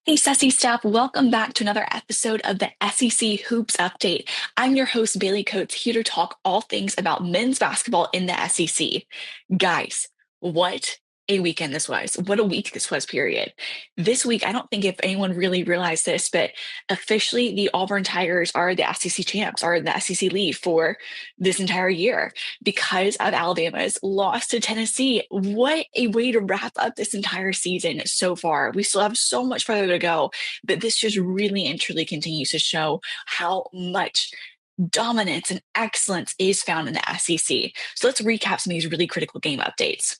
Hey, Sassy staff, welcome back to another episode of the SEC Hoops Update. I'm your host, Bailey Coates, here to talk all things about men's basketball in the SEC. Guys, what a weekend this was. What a week this was, period. This week, I don't think if anyone really realized this, but officially the Auburn Tigers are the SEC champs, are the SEC lead for this entire year because of Alabama's loss to Tennessee. What a way to wrap up this entire season so far. We still have so much further to go, but this just really and truly continues to show how much dominance and excellence is found in the SEC. So let's recap some of these really critical game updates.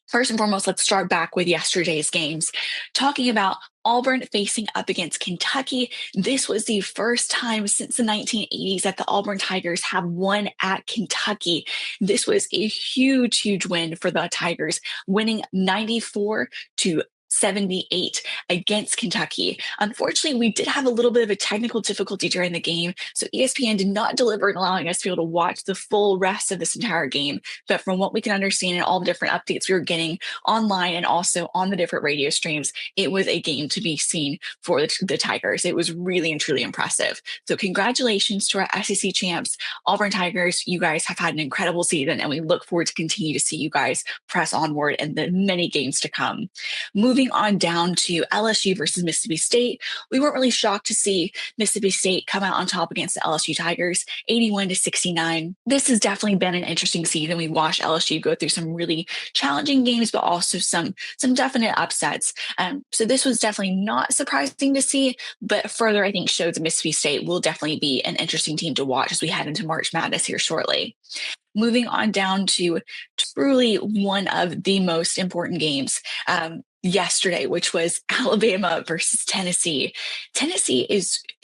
First and foremost, let's start back with yesterday's games. Talking about Auburn facing up against Kentucky. This was the first time since the 1980s that the Auburn Tigers have won at Kentucky. This was a huge, huge win for the Tigers, winning 94-78 against Kentucky. Unfortunately, we did have a little bit of a technical difficulty during the game, so ESPN did not deliver and allowing us to be able to watch the full rest of this entire game. But from what we can understand and all the different updates we were getting online and also on the different radio streams, it was a game to be seen for the Tigers. It was really and truly impressive. So congratulations to our SEC champs, Auburn Tigers. You guys have had an incredible season, and we look forward to continue to see you guys press onward in the many games to come. Moving on down to LSU versus Mississippi State, we weren't really shocked to see Mississippi State come out on top against the LSU Tigers, 81-69. This has definitely been an interesting season. We watched LSU go through some really challenging games, but also some definite upsets. So this was definitely not surprising to see, but further, I think, shows that Mississippi State will definitely be an interesting team to watch as we head into March Madness here shortly. Moving on down to truly one of the most important games yesterday, which was Alabama versus Tennessee. Tennessee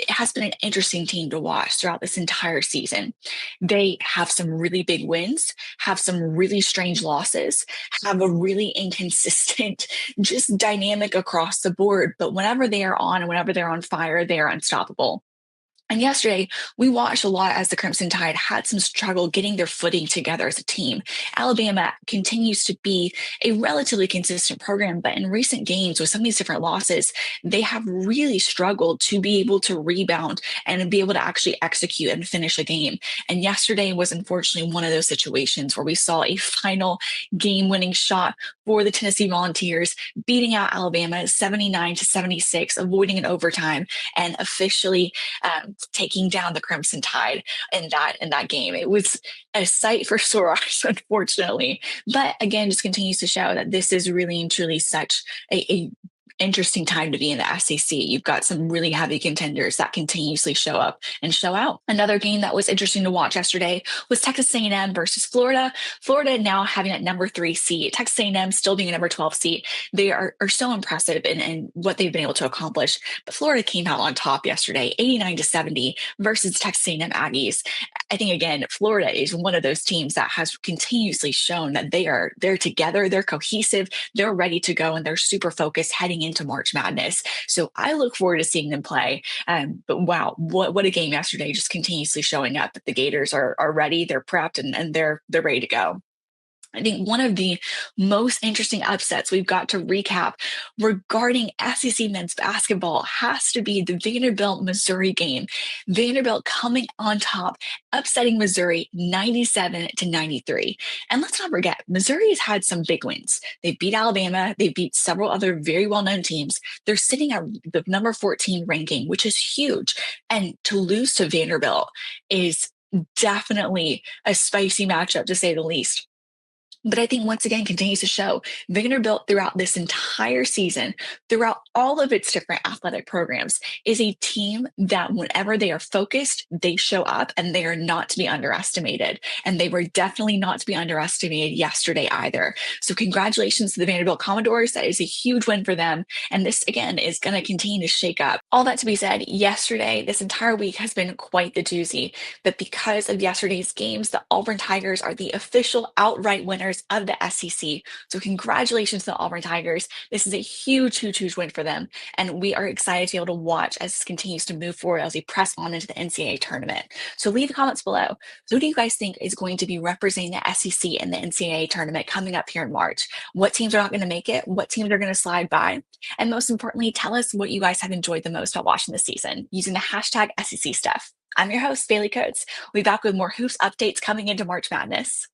has been an interesting team to watch throughout this entire season. They have some really big wins, have some really strange losses, have a really inconsistent, just dynamic across the board. But whenever they are on and whenever they're on fire, they are unstoppable. And yesterday, we watched a lot as the Crimson Tide had some struggle getting their footing together as a team. Alabama continues to be a relatively consistent program, but in recent games with some of these different losses, they have really struggled to be able to rebound and be able to actually execute and finish a game. And yesterday was unfortunately one of those situations where we saw a final game-winning shot for the Tennessee Volunteers, beating out Alabama 79-76, avoiding an overtime, and officially taking down the Crimson Tide in that game. It was a sight for sore eyes, unfortunately. But again, just continues to show that this is really and truly such a interesting time to be in the SEC. You've got some really heavy contenders that continuously show up and show out. Another game that was interesting to watch yesterday was Texas A&M versus Florida. Florida now having that number 3 seed. Texas A&M still being a number 12 seed. They are so impressive in what they've been able to accomplish. But Florida came out on top yesterday, 89-70 versus Texas A&M Aggies. I think, again, Florida is one of those teams that has continuously shown that they're together, they're cohesive, they're ready to go, and they're super focused heading into March Madness. So I look forward to seeing them play. But wow, what a game yesterday, just continuously showing up that the Gators are ready, they're prepped, and they're ready to go. I think one of the most interesting upsets we've got to recap regarding SEC men's basketball has to be the Vanderbilt-Missouri game. Vanderbilt coming on top, upsetting Missouri 97-93. And let's not forget, Missouri has had some big wins. They beat Alabama. They beat several other very well-known teams. They're sitting at the number 14 ranking, which is huge. And to lose to Vanderbilt is definitely a spicy matchup, to say the least. But I think once again continues to show Vanderbilt throughout this entire season, throughout all of its different athletic programs, is a team that whenever they are focused, they show up and they are not to be underestimated. And they were definitely not to be underestimated yesterday either. So congratulations to the Vanderbilt Commodores. That is a huge win for them. And this, again, is going to continue to shake up. All that to be said, yesterday, this entire week has been quite the doozy. But because of yesterday's games, the Auburn Tigers are the official outright winners members of the SEC. So congratulations to the Auburn Tigers. This is a huge, huge, huge win for them. And we are excited to be able to watch as this continues to move forward as we press on into the NCAA tournament. So leave comments below. Who do you guys think is going to be representing the SEC in the NCAA tournament coming up here in March? What teams are not going to make it? What teams are going to slide by? And most importantly, tell us what you guys have enjoyed the most about watching this season using the hashtag SEC Stuff. I'm your host, Bailey Coates. We'll be back with more hoops updates coming into March Madness.